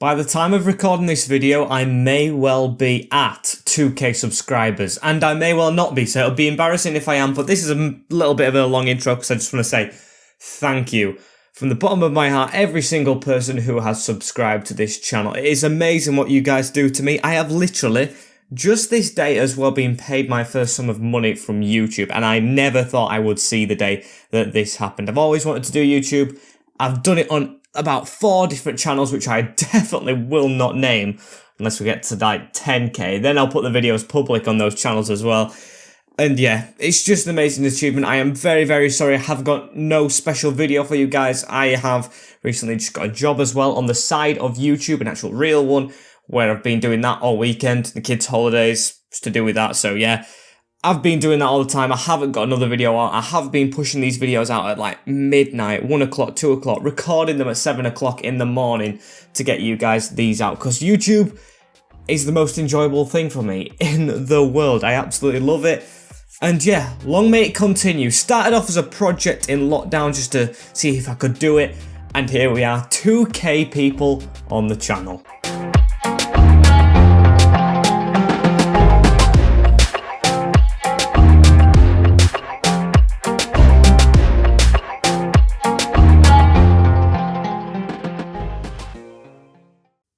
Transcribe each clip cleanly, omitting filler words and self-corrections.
By the time of recording this video, I may well be at 2k subscribers, and I may well not be, so it'll be embarrassing if I am, but this is a little bit of a long intro because I just want to say thank you from the bottom of my heart, every single person who has subscribed to this channel. It is amazing what you guys do to me. I have literally, just this day as well, been paid my first sum of money from YouTube, and I never thought I would see the day that this happened. I've always wanted to do YouTube. I've done it on about 4 different channels, which I definitely will not name unless we get to like 10k. Then I'll put the videos public on those channels as well. And yeah, it's just an amazing achievement. I am very, very sorry I have got no special video for you guys. I have recently just got a job as well on the side of YouTube, an actual real one, where I've been doing that all weekend. The kids' holidays, just to do with that. So yeah, I've been doing that all the time. I haven't got another video out. I have been pushing these videos out at like midnight, 1 o'clock, 2 o'clock, recording them at 7 o'clock in the morning to get you guys these out. Because YouTube is the most enjoyable thing for me in the world. I absolutely love it. And yeah, long may it continue. Started off as a project in lockdown just to see if I could do it. And here we are, 2k people on the channel.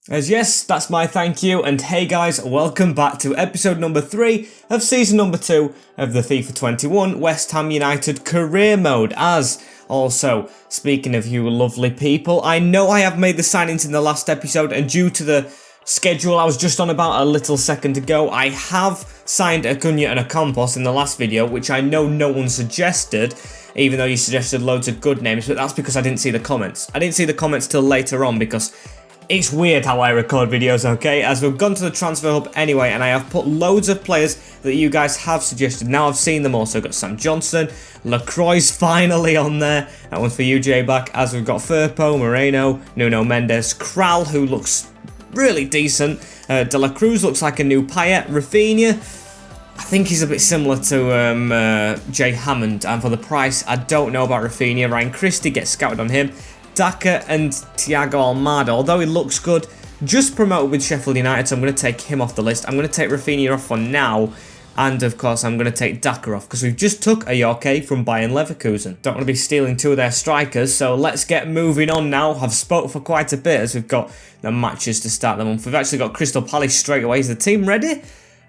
As yes, that's my thank you, and hey guys, welcome back to episode number 3 of season number 2 of the FIFA 21 West Ham United career mode. As also, speaking of you lovely people, I know I have made the signings in the last episode, and due to the schedule I was just on about a little second ago, I have signed Acuna and a Campos in the last video, which I know no one suggested, even though you suggested loads of good names, but that's because I didn't see the comments. I didn't see the comments till later on because it's weird how I record videos, okay? As we've gone to the transfer hub anyway, and I have put loads of players that you guys have suggested. Now I've seen them all. So I've got Sam Johnson, Lacroix's finally on there. That one's for you, J-Back. As we've got Firpo, Moreno, Nuno Mendes, Kral, who looks really decent. De La Cruz looks like a new Payet. Rafinha, I think he's a bit similar to Jay Hammond. And for the price, I don't know about Rafinha. Ryan Christie gets scouted on him. Daka and Thiago Almada, although he looks good, just promoted with Sheffield United, so I'm going to take him off the list. I'm going to take Rafinha off for now, and of course I'm going to take Daka off, because we've just took a Yorke from Bayern Leverkusen. Don't want to be stealing 2 of their strikers, so let's get moving on now. I've spoke for quite a bit as we've got the matches to start the month. We've actually got Crystal Palace straight away. Is the team ready?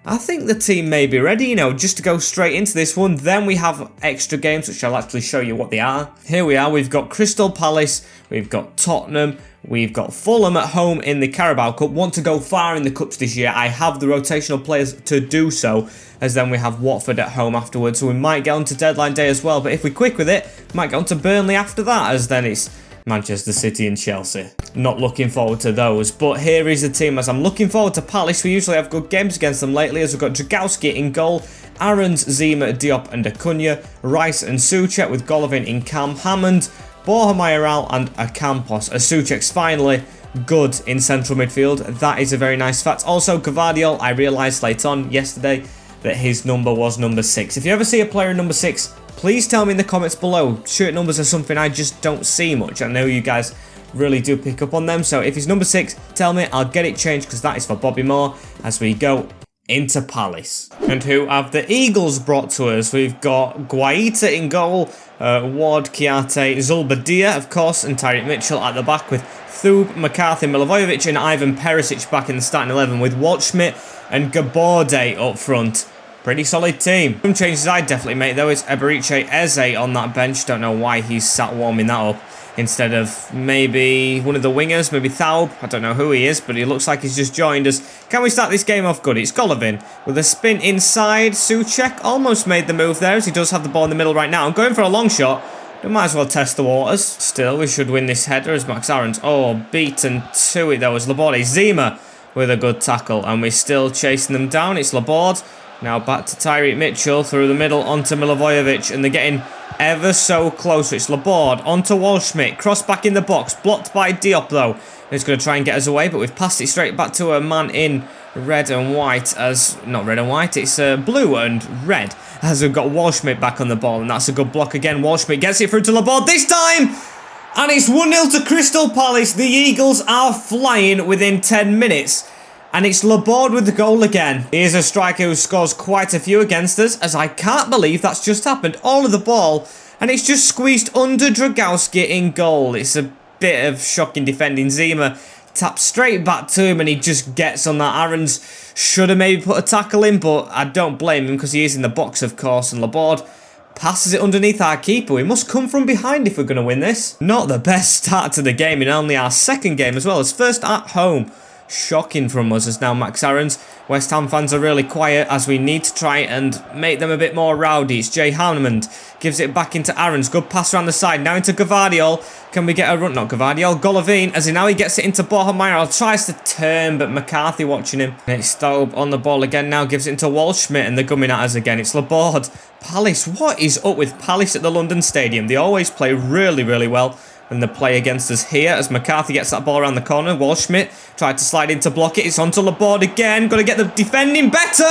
I think the team may be ready, you know, just to go straight into this one. Then we have extra games, which I'll actually show you what they are. Here we are. We've got Crystal Palace, we've got Tottenham, we've got Fulham at home in the Carabao Cup. Want to go far in the Cups this year. I have the rotational players to do so, as then we have Watford at home afterwards. So we might get on to deadline day as well. But if we're quick with it, might get on to Burnley after that, as then it's Manchester City and Chelsea. Not looking forward to those. But here is the team as I'm looking forward to Palace. We usually have good games against them lately, as we've got Dragowski in goal, Aarons, Zima, Diop and Acuna, Rice and Souček with Golovin in cam, Hammond, Borja Mayoral and Campos. Souček's finally good in central midfield. That is a very nice fact. Also, Gvardiol, I realised late on yesterday that his number was number 6. If you ever see a player in number 6, please tell me in the comments below. Shirt numbers are something I just don't see much. I know you guys really do pick up on them. So if he's number 6, tell me. I'll get it changed because that is for Bobby Moore as we go into Palace. And who have the Eagles brought to us? We've got Guaita in goal, Ward, Kiarte, Zulbadia, of course, and Tyreek Mitchell at the back with Thub, McCarthy, Milivojevic and Ivan Perisic back in the starting 11 with Waldschmidt and Gaborde up front. Pretty solid team. Some changes I'd definitely make though is Eberiche Eze on that bench. Don't know why he's sat warming that up instead of maybe one of the wingers, maybe Thaub. I don't know who he is, but he looks like he's just joined us. Can we start this game off good? It's Golovin with a spin inside. Souček almost made the move there as he does have the ball in the middle right now. I'm going for a long shot. We might as well test the waters. Still, we should win this header as Max Aarons. Oh, beaten to it though as Laborde. Zima with a good tackle and we're still chasing them down. It's Laborde. Now back to Tyreek Mitchell through the middle onto Milivojevic, and they're getting ever so close. It's Laborde onto Waldschmidt, cross back in the box, blocked by Diop though. He's going to try and get us away, but we've passed it straight back to a man in red and white, as not red and white, it's blue and red, as we've got Waldschmidt back on the ball, and that's a good block again. Waldschmidt gets it through to Laborde this time. And it's 1-0 to Crystal Palace. The Eagles are flying within 10 minutes. And it's Laborde with the goal again. He is a striker who scores quite a few against us, as I can't believe that's just happened. All of the ball, and it's just squeezed under Dragowski in goal. It's a bit of shocking defending. Zima taps straight back to him, and he just gets on that. Aarons should have maybe put a tackle in, but I don't blame him because he is in the box, of course, and Laborde passes it underneath our keeper. We must come from behind if we're going to win this. Not the best start to the game in only our second game as well, as first at home. Shocking from us as now Max Aarons. West Ham fans are really quiet as we need to try and make them a bit more rowdy. It's Jay Hammond. Gives it back into Aarons. Good pass around the side. Now into Gvardiol. Can we get a run? Not Gvardiol. Golovin. As he now he gets it into Borja Mayoral. Tries to turn, but McCarthy watching him. And it's Staub on the ball again now. Gives it into Waldschmidt, and they're coming at us again. It's Laborde. Palace. What is up with Palace at the London Stadium? They always play really, really well. And the play against us here as McCarthy gets that ball around the corner. Waldschmidt tried to slide in to block it. It's onto Laborde again. Got to get the defending better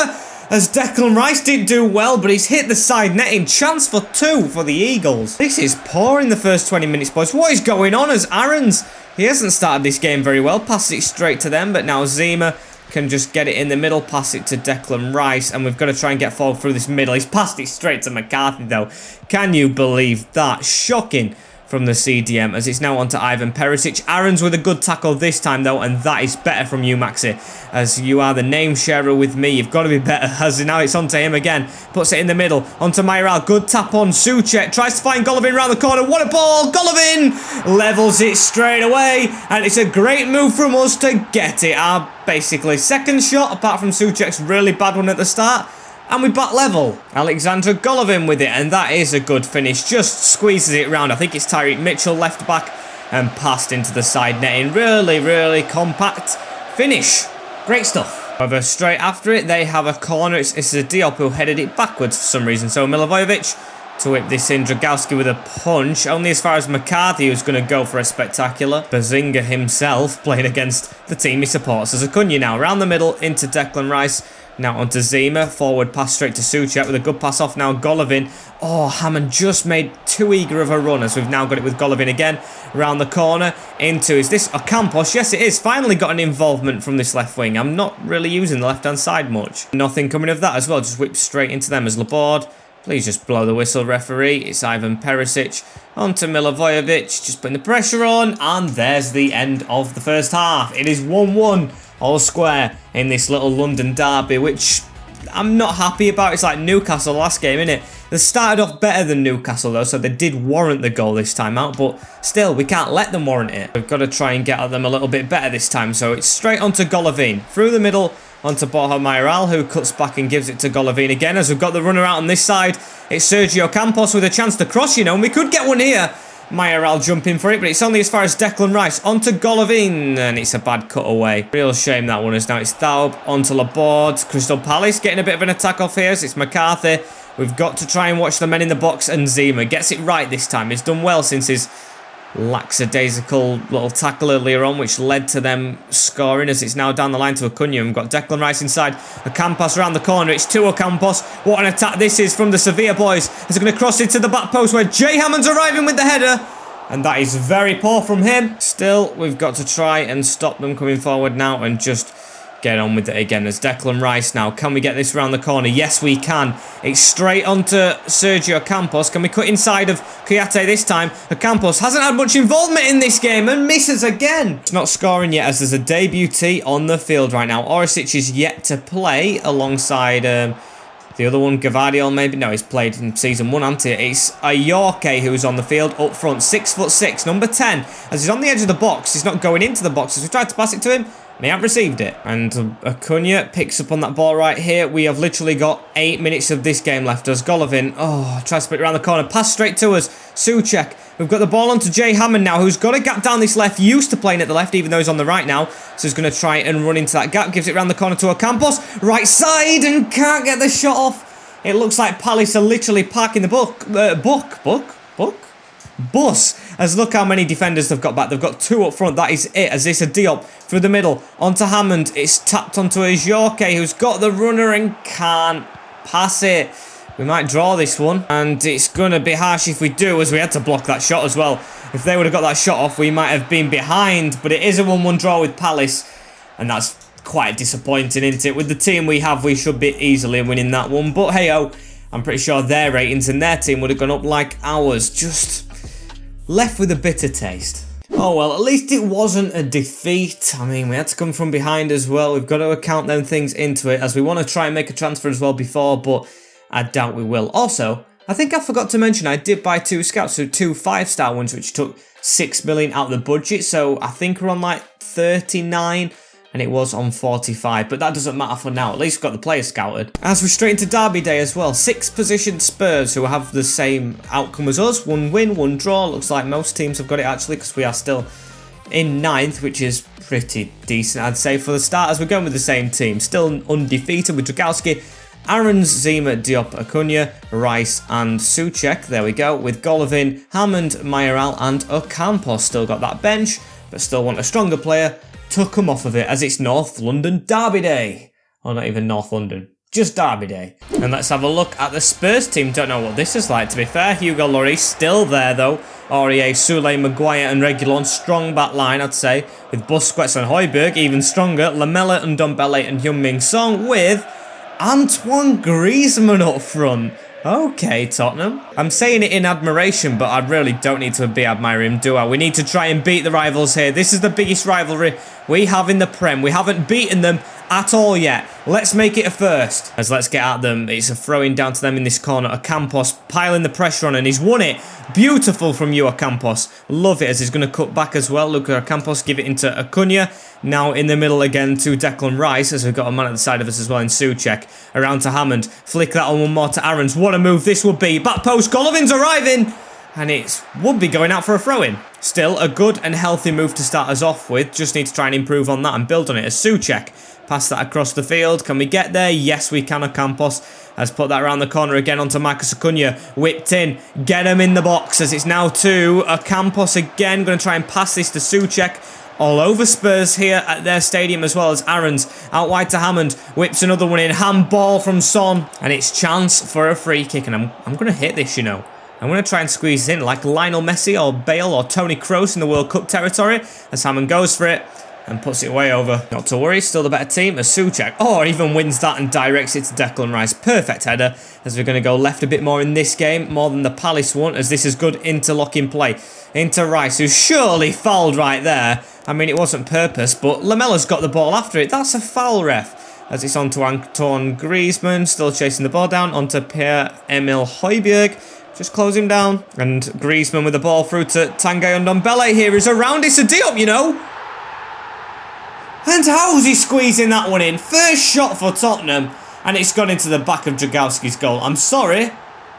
as Declan Rice didn't do well, but he's hit the side netting. Chance for 2 for the Eagles. This is poor in the first 20 minutes, boys. What is going on as Aarons? He hasn't started this game very well. Passes it straight to them, but now Zima can just get it in the middle, pass it to Declan Rice, and we've got to try and get forward through this middle. He's passed it straight to McCarthy, though. Can you believe that? Shocking from the CDM, as it's now on to Ivan Perisic. Aarons with a good tackle this time, though, and that is better from you, Maxi, as you are the name sharer with me. You've got to be better, as now it's on to him again. Puts it in the middle, onto Mayoral. Good tap on Souček. Tries to find Golovin around the corner. What a ball! Golovin levels it straight away, and it's a great move from us to get it. Our basically second shot, apart from Souček's really bad one at the start. And we back level. Alexander Golovin with it, and that is a good finish. Just squeezes it round. I think it's Tyreek Mitchell left back and passed into the side netting. Really, really compact finish. Great stuff. However, straight after it, they have a corner. It's a Diop who headed it backwards for some reason. So Milivojevic to whip this in. Dragowski with a punch. Only as far as McCarthy, who's going to go for a spectacular. Bazinga himself playing against the team he supports. As Acuna now around the middle into Declan Rice. Now onto Zima, forward pass straight to Souček with a good pass off now Golovin. Oh, Hammond just made too eager of a run as we've now got it with Golovin again. Round the corner into, is this Ocampos? Yes it is, finally got an involvement from this left wing. I'm not really using the left hand side much. Nothing coming of that as well, just whipped straight into them as Laborde. Please just blow the whistle, referee. It's Ivan Perisic onto Milivojevic, just putting the pressure on, and there's the end of the first half. It is 1-1. All square in this little London derby, which I'm not happy about. It's like Newcastle last game, innit? They started off better than Newcastle, though, so they did warrant the goal this time out, but still, we can't let them warrant it. We've got to try and get at them a little bit better this time, so it's straight onto Golovin. Through the middle, onto Borja Mayoral, who cuts back and gives it to Golovin again, as we've got the runner out on this side. It's Sergio Campos with a chance to cross, you know, and we could get one here. Mayoral jumping for it, but it's only as far as Declan Rice. Onto Golovin, and it's a bad cutaway. Real shame that one is now. It's Thaub onto Laborde. Crystal Palace getting a bit of an attack off here. It's McCarthy. We've got to try and watch the men in the box, and Zima gets it right this time. He's done well since his lackadaisical little tackle earlier on, which led to them scoring, as it's now down the line to Acuna. We've got Declan Rice inside. Ocampos around the corner. It's to Ocampos. What an attack this is from the Sevilla boys. It's going to cross into the back post where Jay Hammond's arriving with the header. And that is very poor from him. Still, we've got to try and stop them coming forward now and just get on with it again. There's Declan Rice now. Can we get this around the corner? Yes, we can. It's straight onto Sergio Campos. Can we cut inside of Kouyaté this time? Campos hasn't had much involvement in this game and misses again. It's not scoring yet, as there's a debutee on the field right now. Orisic is yet to play alongside the other one, Gvardiol maybe. No, he's played in season 1, hasn't he? It's Ayorke who's on the field up front. 6'6", number 10. As he's on the edge of the box, he's not going into the box. As we tried to pass it to him, and he hasn't received it. And Acuna picks up on that ball right here. We have literally got 8 minutes of this game left. As Golovin, tries to put it around the corner. Pass straight to us. Souček. We've got the ball onto Jay Hammond now, who's got a gap down this left. Used to playing at the left, even though he's on the right now. So he's going to try and run into that gap. Gives it around the corner to Ocampos. Right side, and can't get the shot off. It looks like Palace are literally parking the bus. As look how many defenders they've got back. They've got 2 up front. That is it. As it's a Diop through the middle onto Hammond. It's tapped onto Ayorke, who's got the runner and can't pass it. We might draw this one, and it's going to be harsh if we do, as we had to block that shot as well. If they would have got that shot off, we might have been behind. But it is a 1-1 draw with Palace. And that's quite disappointing, isn't it? With the team we have, we should be easily winning that one. But hey-oh, I'm pretty sure their ratings and their team would have gone up like ours. Just left with a bitter taste. Oh well, at least it wasn't a defeat. I mean, we had to come from behind as well. We've got to account them things into it, as we want to try and make a transfer as well before, but I doubt we will. Also, I think I forgot to mention I did buy 2 scouts, so 2 5-star ones, which took 6 million out of the budget, so I think we're on like 39, and it was on 45, but that doesn't matter for now. At least we've got the players scouted. As we're straight into Derby Day as well, 6th position Spurs, who have the same outcome as us. 1 win, 1 draw. Looks like most teams have got it actually, because we are still in 9th, which is pretty decent, I'd say, for the starters. We're going with the same team. Still undefeated with Dragowski, Aarons, Zima, Diop, Acuna, Rice and Souček. There we go. With Golovin, Hammond, Mayoral and Ocampos. Still got that bench, but still want a stronger player to come off of it, as it's North London Derby Day. Or not even North London, just Derby Day. And let's have a look at the Spurs team. Don't know what this is like, to be fair. Hugo Lloris still there though. Aurier, Soulé, Maguire and Reguilon. Strong back line, I'd say. With Busquets and Højbjerg, even stronger. Lamela and Ndombele and Heung-min Son, with Antoine Griezmann up front. Okay, Tottenham. I'm saying it in admiration, but I really don't need to be admiring him, do I? We need to try and beat the rivals here. This is the biggest rivalry we have in the Prem. We haven't beaten them at all yet. Let's make it a first. As let's get at them. It's a throw-in down to them in this corner. Ocampos piling the pressure on, and he's won it. Beautiful from you, Ocampos. Love it, as he's going to cut back as well. Look at Ocampos, give it into Acuna. Now in the middle again to Declan Rice, as we've got a man at the side of us as well in Souček. Around to Hammond. Flick that on one more to Aarons. What a move this would be. Back post, Golovin's arriving. And it would be going out for a throw-in. Still, a good and healthy move to start us off with. Just need to try and improve on that and build on it. As Souček pass that across the field. Can we get there? Yes, we can. Ocampos has put that around the corner again onto Marcus Acuna. Whipped in. Get him in the box, as it's now 2. Ocampos again. Going to try and pass this to Souček. All over Spurs here at their stadium, as well as Aarons. Out wide to Hammond. Whips another one in. Handball from Son. And it's chance for a free kick. And I'm going to hit this, you know. I'm going to try and squeeze in like Lionel Messi or Bale or Toni Kroos in the World Cup territory, as Hammond goes for it and puts it way over. Not to worry, still the better team as Souček. Oh, even wins that and directs it to Declan Rice. Perfect header, as we're going to go left a bit more in this game, more than the Palace one, as this is good interlocking play. Into Rice, who's surely fouled right there. I mean, it wasn't purpose, but Lamella's got the ball after it. That's a foul, ref. As it's on to Antoine Griezmann, still chasing the ball down, onto Pierre-Emile Højbjerg. Just close him down. And Griezmann with the ball through to Tanguy Ndombele. Here is around. It's a Diop, you know. And how's he squeezing that one in? First shot for Tottenham. And it's gone into the back of Dragowski's goal. I'm sorry.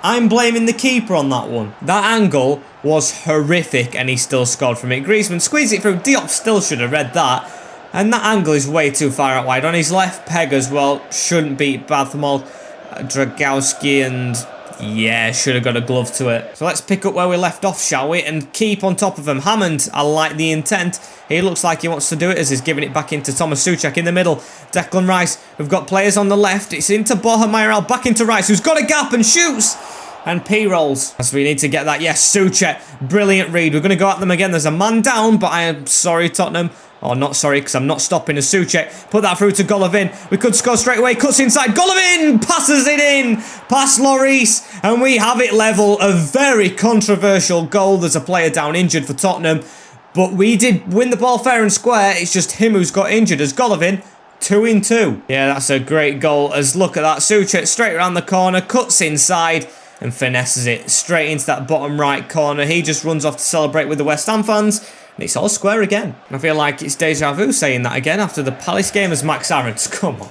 I'm blaming the keeper on that one. That angle was horrific, and he still scored from it. Griezmann squeezed it through. Diop still should have read that. And that angle is way too far out wide. On his left peg as well. Shouldn't beat Bathmol, Dragowski, and yeah, should have got a glove to it. So let's pick up where we left off, shall we? And keep on top of him. Hammond, I like the intent. He looks like he wants to do it, as he's giving it back into Thomas Souček in the middle. Declan Rice, we've got players on the left. It's into Borja Mayoral, back into Rice, who's got a gap and shoots. And P rolls. So we need to get that. Yes, Souček, brilliant read. We're going to go at them again. There's a man down, but I am sorry, Tottenham. Oh, not sorry, because I'm not stopping. As Souček put that through to Golovin. We could score straight away. Cuts inside. Golovin passes it in. Past Lloris. And we have it level. A very controversial goal. There's a player down injured for Tottenham. But we did win the ball fair and square. It's just him who's got injured. As Golovin, 2-in-2. Yeah, that's a great goal. As look at that. Souček straight around the corner. Cuts inside. And finesses it straight into that bottom right corner. He just runs off to celebrate with the West Ham fans. And it's all square again. I feel like it's deja vu saying that again after the Palace game as Max Aarons. Come on.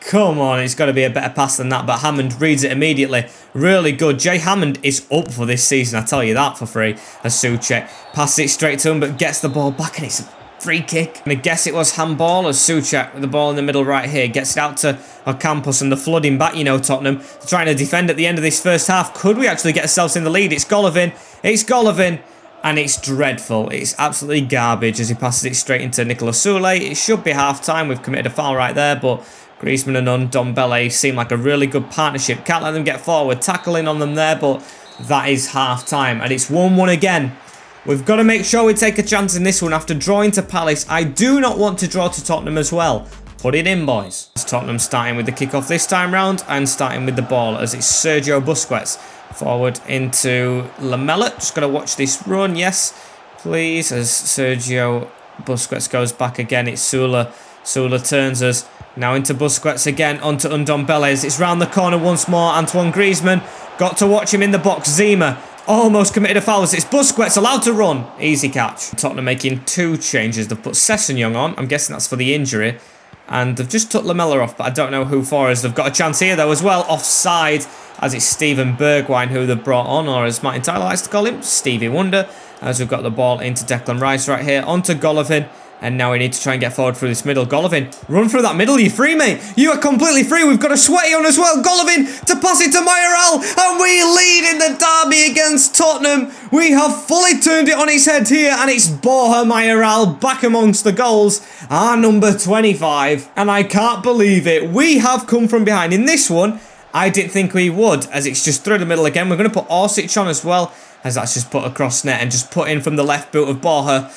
Come on, it's got to be a better pass than that. But Hammond reads it immediately. Really good. Jay Hammond is up for this season, I tell you that for free. As Souček passes it straight to him, but gets the ball back, and it's a free kick. And I guess it was handball, as Souček with the ball in the middle right here. Gets it out to Ocampos, and the flooding back, you know, Tottenham. Trying to defend at the end of this first half. Could we actually get ourselves in the lead? It's Golovin. It's Golovin. And it's dreadful. It's absolutely garbage as he passes it straight into Nicolas Soulé. It should be half-time. We've committed a foul right there, but Griezmann and Ndombele seem like a really good partnership. Can't let them get forward. Tackling on them there, but that is half-time. And it's 1-1 again. We've got to make sure we take a chance in this one after drawing to Palace. I do not want to draw to Tottenham as well. Put it in, boys. It's Tottenham starting with the kickoff this time round and starting with the ball as it's Sergio Busquets. Forward into Lamela. Just got to watch this run. Yes, please. As Sergio Busquets goes back again. It's Sula. Sula turns us. Now into Busquets again. Onto Ndombele. It's round the corner once more. Antoine Griezmann. Got to watch him in the box. Zima almost committed a foul. It's Busquets allowed to run. Easy catch. Tottenham making 2 changes. They've put Sessegnon on. I'm guessing that's for the injury. And they've just took Lamela off, but I don't know who for, as they've got a chance here though as well. Offside, as it's Steven Bergwijn who they've brought on, or as Martin Tyler likes to call him, Stevie Wonder. As we've got the ball into Declan Rice right here, onto Golovin. And now we need to try and get forward through this middle. Golovin, run through that middle. You're free, mate. You are completely free. We've got a sweaty on as well. Golovin to pass it to Mayoral. And we lead in the derby against Tottenham. We have fully turned it on its head here. And it's Borja Mayoral back amongst the goals. Our number 25. And I can't believe it. We have come from behind. In this one, I didn't think we would. As it's just through the middle again. We're going to put Orsic on as well. As that's just put across net and just put in from the left boot of Borja.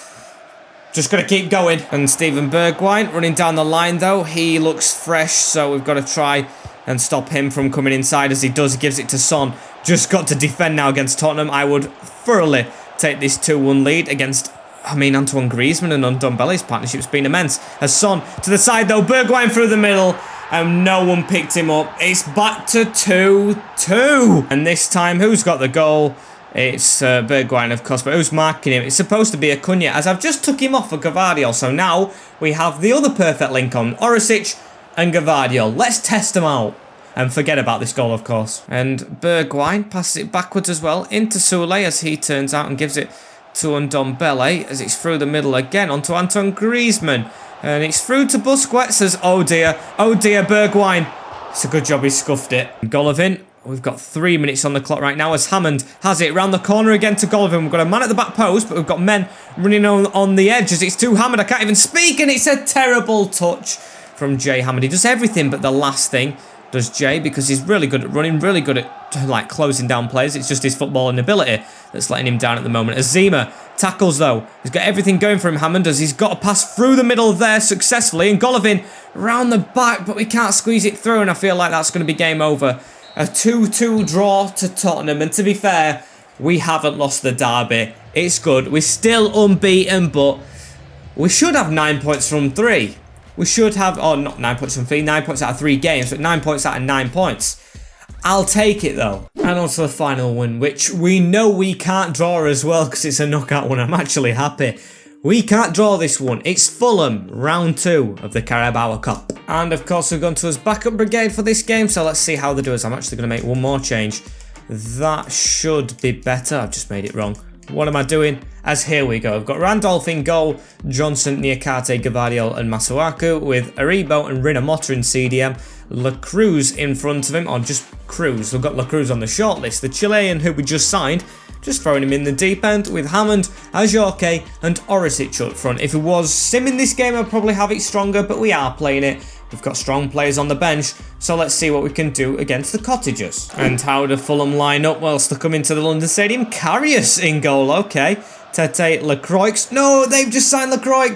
Just got to keep going. And Steven Bergwijn running down the line though. He looks fresh, so we've got to try and stop him from coming inside. As he does, he gives it to Son. Just got to defend now against Tottenham. I would thoroughly take this 2-1 lead against, Antoine Griezmann and Ndombele's partnership's been immense. As Son to the side though. Bergwijn through the middle. And no one picked him up. It's back to 2-2. And this time, who's got the goal? It's Bergwijn, of course, but who's marking him? It's supposed to be Acuna, as I've just took him off for Gvardiol. So now we have the other perfect link on Orsic and Gvardiol. Let's test them out. And forget about this goal, of course. And Bergwijn passes it backwards as well into Soulé as he turns out and gives it to Ndombele as it's through the middle again onto Antoine Griezmann. And it's through to Busquets as, oh dear, Bergwijn. It's a good job he scuffed it. Golovin. We've got 3 minutes on the clock right now as Hammond has it round the corner again to Golovin. We've got a man at the back post, but we've got men running on the edge as it's to Hammond. I can't even speak, and it's a terrible touch from Jay Hammond. He does everything but the last thing, does Jay, because he's really good at running, really good at closing down players. It's just his footballing ability that's letting him down at the moment. As Zima tackles though, he's got everything going for him, Hammond, as he's got to pass through the middle there successfully, and Golovin round the back, but we can't squeeze it through, and I feel like that's going to be game over. A 2-2 draw to Tottenham, and to be fair, we haven't lost the derby. It's good. We're still unbeaten, but we should have 9 points from 3. We should have, oh, not 9 points from 3, 9 points out of 3 games, but 9 points out of 9 points. I'll take it, though. And on to the final one, which we know we can't draw as well, because it's a knockout one. I'm actually happy. We can't draw this one. It's Fulham, round 2 of the Carabao Cup. And of course, we've gone to his backup brigade for this game, so let's see how they do us. I'm actually going to make one more change. That should be better. I've just made it wrong. What am I doing? As here we go. I've got Randolph in goal, Johnson, Niakate, Gvardiol and Masuaku, with Aribo and Rinomota in CDM. La Cruz in front of him, or just Cruz. We've got La Cruz on the shortlist. The Chilean who we just signed, just throwing him in the deep end with Hammond, Ajorque and Orsic up front. If it was Sim in this game, I'd probably have it stronger, but we are playing it. We've got strong players on the bench, so let's see what we can do against the Cottagers. And how do Fulham line up whilst they come into the London Stadium? Karius in goal, okay. Tete Lacroix. No, they've just signed Lacroix.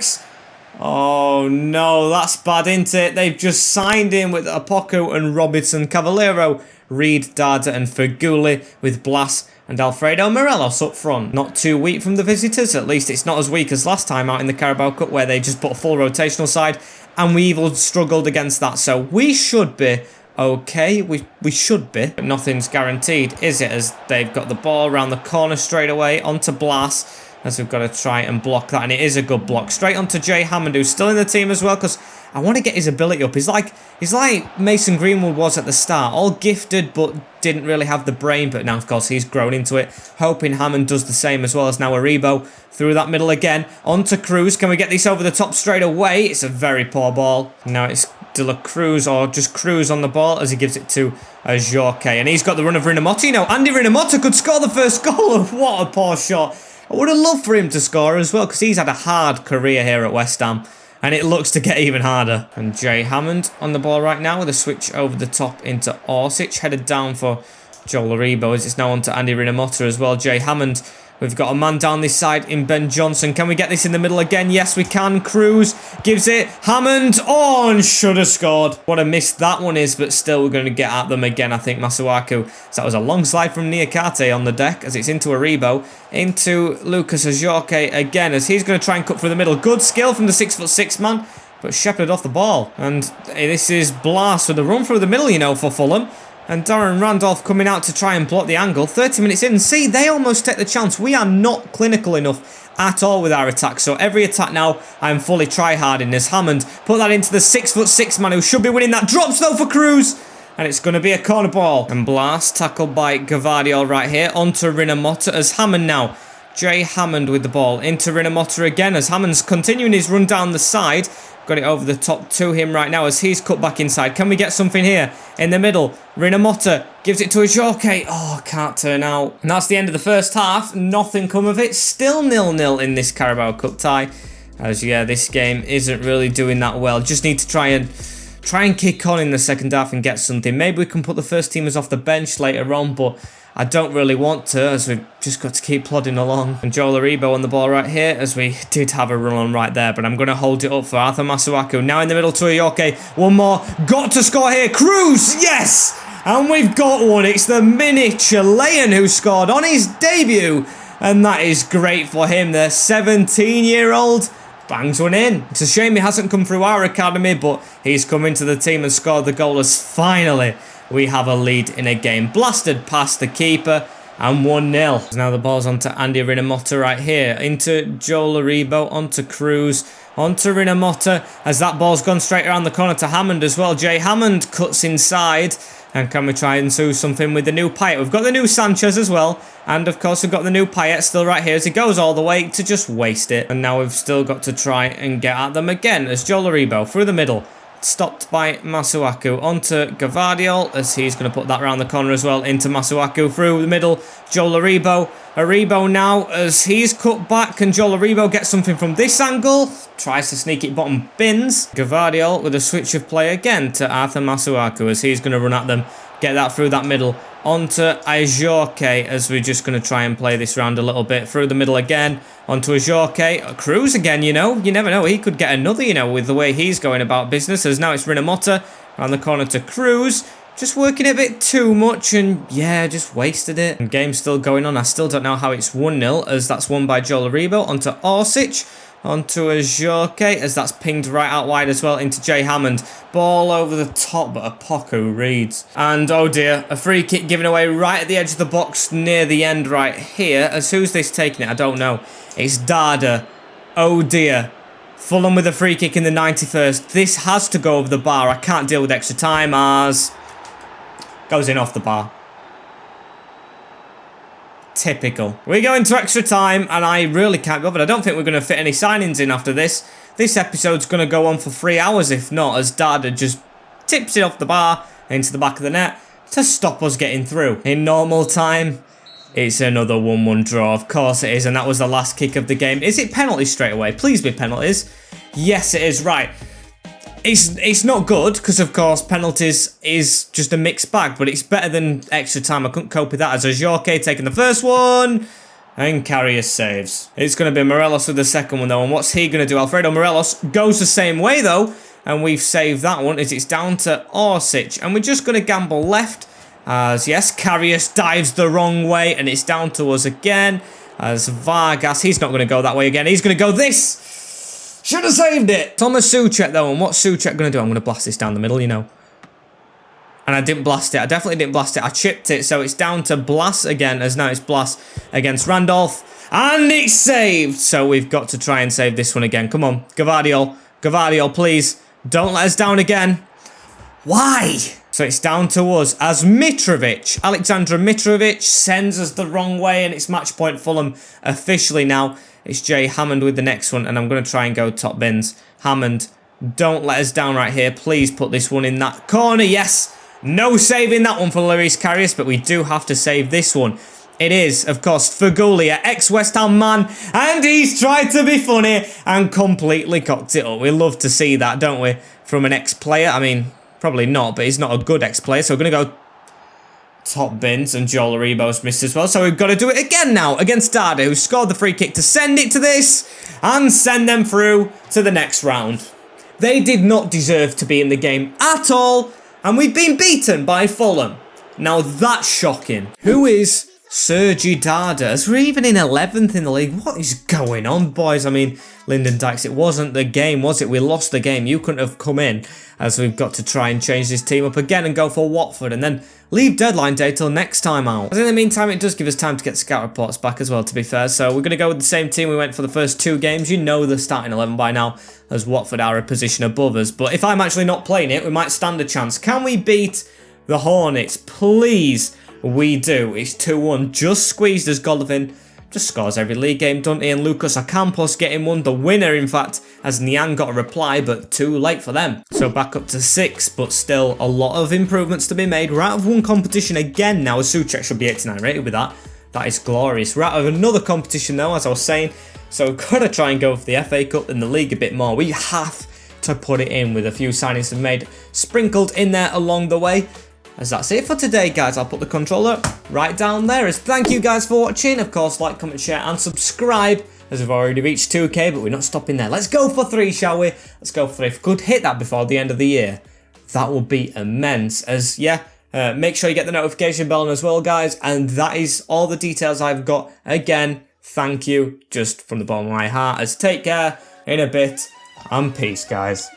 Oh no, that's bad, isn't it? They've just signed him with Apoku and Robertson Cavallero, Reed, Dada and Feguli with Blas and Alfredo Morelos up front. Not too weak from the visitors, at least it's not as weak as last time out in the Carabao Cup where they just put a full rotational side and we even struggled against that. So we should be okay, we should be, but nothing's guaranteed, is it? As they've got the ball around the corner straight away onto Blas, as we've got to try and block that, and it is a good block. Straight onto Jay Hammond, who's still in the team as well, because I want to get his ability up. He's like Mason Greenwood was at the start, all gifted but didn't really have the brain, but now of course he's grown into it. Hoping Hammond does the same as well. As now Aribo through that middle again, onto Cruz. Can we get this over the top straight away? It's a very poor ball. Now it's De La Cruz, or just Cruz on the ball as he gives it to Ajorque, and he's got the run of Rinomota. Now Andy Rinomota could score the first goal. What a poor shot. I would have loved for him to score as well, because he's had a hard career here at West Ham, and it looks to get even harder. And Jay Hammond on the ball right now with a switch over the top into Orsic, headed down for Joel Aribo, as it's now on to Andy Rinomota as well. Jay Hammond We've got a man down this side in Ben Johnson. Can we get this in the middle again? Yes, we can. Cruz gives it. Hammond. Oh, and should have scored. What a miss that one is, but still we're going to get at them again, I think, Masuaku. So that was a long slide from Niakate on the deck as it's into Aribo. Into Lucas Ajorque again as he's going to try and cut through the middle. Good skill from the 6'6" man, but shepherded off the ball. And this is Blas with a run through the middle, you know, for Fulham. And Darren Randolph coming out to try and block the angle. 30 minutes in. See, they almost take the chance. We are not clinical enough at all with our attack. So every attack now, I'm fully try-harding as Hammond put that into the 6'6" man who should be winning that. Drops though for Cruz. And it's going to be a corner ball. And Blas tackled by Gavadio right here. Onto Rinamotta as Hammond now. Jay Hammond with the ball. Into Rinamotta again as Hammond's continuing his run down the side. Got it over the top to him right now as he's cut back inside. Can we get something here in the middle? Rinamotta gives it to Ajorque. Oh, can't turn out. And that's the end of the first half. Nothing come of it. Still 0-0 in this Carabao Cup tie. As yeah, this game isn't really doing that well. Just need to try and kick on in the second half and get something. Maybe we can put the first teamers off the bench later on, but I don't really want to, as we've just got to keep plodding along. And Joel Aribo on the ball right here, as we did have a run on right there, but I'm going to hold it up for Arthur Masuaku. Now in the middle to Ajorque. One more. Got to score here. Cruz! Yes! And we've got one. It's the mini Chilean who scored on his debut. And that is great for him. The 17-year-old bangs one in. It's a shame he hasn't come through our academy, but he's come into the team and scored the goal as finally we have a lead in a game. Blasted past the keeper and 1-0. Now the ball's onto Andy Rinamotta right here. Into Joel Aribo, onto Cruz, onto Rinamotta as that ball's gone straight around the corner to Hammond as well. Jay Hammond cuts inside. And can we try and do something with the new Payet? We've got the new Sanchez as well. And of course we've got the new Payet still right here as he goes all the way to just waste it. And now we've still got to try and get at them again as Joel Aribo through the middle. Stopped by Masuaku onto Gavadio as he's going to put that around the corner as well into Masuaku through the middle. Joel Aribo. Aribo now as he's cut back. Can Joel Aribo get something from this angle? Tries to sneak it bottom bins. Gavadio with a switch of play again to Arthur Masuaku as he's going to run at them. Get that through that middle. Onto Ajorque as we're just going to try and play this round a little bit. Through the middle again. Onto Ajorque. Cruz again, you know. You never know. He could get another, you know, with the way he's going about business. As now it's Rinamotta. Around the corner to Cruz. Just working a bit too much and, yeah, just wasted it. And game's still going on. I still don't know how it's 1-0 as that's won by Joel Aribo. Onto Orsic. Onto Ajorque as that's pinged right out wide as well into Jay Hammond. Ball over the top, but a Poku reads. And oh dear, a free kick given away right at the edge of the box near the end right here. As who's this taking it? I don't know. It's Dada. Oh dear. Fulham with a free kick in the 91st. This has to go over the bar. I can't deal with extra time as goes in off the bar. Typical. We go into extra time and I really can't be bothered. I don't think we're going to fit any signings in after this. This episode's going to go on for 3 hours if not, as Dada just tips it off the bar into the back of the net to stop us getting through. In normal time, it's another 1-1 draw. Of course it is, and that was the last kick of the game. Is it penalties straight away? Please be penalties. Yes, it is. Right. It's not good because, of course, penalties is just a mixed bag, but it's better than extra time. I couldn't cope with that as Ajorque taking the first one and Carrier saves. It's going to be Morelos with the second one, though, and what's he going to do? Alfredo Morelos goes the same way, though, and we've saved that one as it's down to Orsic, and we're just going to gamble left as, yes, Karius dives the wrong way, and it's down to us again as Vargas, he's not going to go that way again. He's going to go this. Should have saved it. Thomas Souček, though, and what's Souček going to do? I'm going to blast this down the middle, you know. And I didn't blast it. I definitely didn't blast it. I chipped it, so it's down to Blas again, as now it's Blas against Randolph. And it's saved. So we've got to try and save this one again. Come on, Gavadio. Gavadio, please. Don't let us down again. Why? So it's down to us as Mitrovic. Alexandra Mitrovic sends us the wrong way, and it's match point Fulham officially now. It's Jay Hammond with the next one, and I'm going to try and go top bins. Hammond, don't let us down right here. Please put this one in that corner. Yes. No saving that one for Luis Karius, but we do have to save this one. It is, of course, Faguglia, ex-West Ham man, and he's tried to be funny and completely cocked it up. We love to see that, don't we, from an ex-player? I mean, probably not, but he's not a good ex-player, so we're going to go... top bins, and Joel Aribo's missed as well. So we've got to do it again now against Dada, who scored the free kick to send it to this and send them through to the next round. They did not deserve to be in the game at all, and we've been beaten by Fulham. Now that's shocking. Who is Sergi Dada? As we're even in 11th in the league. What is going on, boys? I mean, Lyndon Dykes, it wasn't the game, was it? We lost the game. You couldn't have come in, as we've got to try and change this team up again and go for Watford and then leave deadline day till next time out. As in the meantime, it does give us time to get scout reports back as well, to be fair. So we're going to go with the same team we went for the first 2 games. You know the starting 11 by now, as Watford are a position above us. But if I'm actually not playing it, we might stand a chance. Can we beat the Hornets? Please. We do. It's 2-1. Just squeezed as Golovin just scores every league game, doesn't he? And Lucas Ocampos getting one. The winner, in fact, as Niang got a reply, but too late for them. So back up to 6, but still a lot of improvements to be made. We're out of one competition again now. Suchek should be 89 rated with that. That is glorious. We're out of another competition though, as I was saying. So we've got to try and go for the FA Cup and the league a bit more. We have to put it in with a few signings we've made sprinkled in there along the way. As that's it for today, guys. I'll put the controller right down there. As thank you guys for watching. Of course, like, comment, share, and subscribe, as we've already reached 2k, but we're not stopping there. Let's go for 3, shall we? Let's go for 3. If we could hit that before the end of the year, that would be immense. As, yeah, make sure you get the notification bell on as well, guys. And that is all the details I've got. Again, thank you, just from the bottom of my heart. As take care, in a bit, and peace, guys.